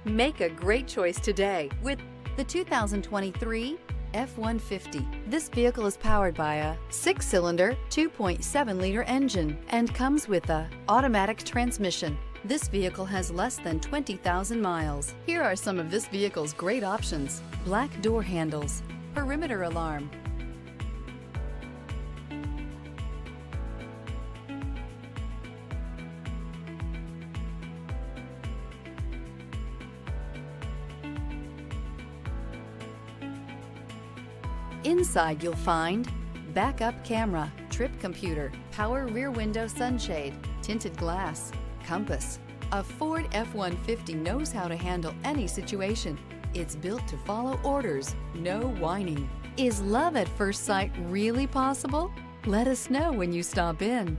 Make a great choice today with the 2023 F-150. This vehicle is powered by a 6-cylinder, 2.7-liter engine and comes with a automatic transmission. This vehicle has less than 20,000 miles. Here are some of this vehicle's great options: black door handles, perimeter alarm, inside you'll find backup camera, trip computer, power rear window sunshade, tinted glass, compass. A Ford F-150 knows how to handle any situation. It's built to follow orders, no whining. Is love at first sight really possible? Let us know when you stop in.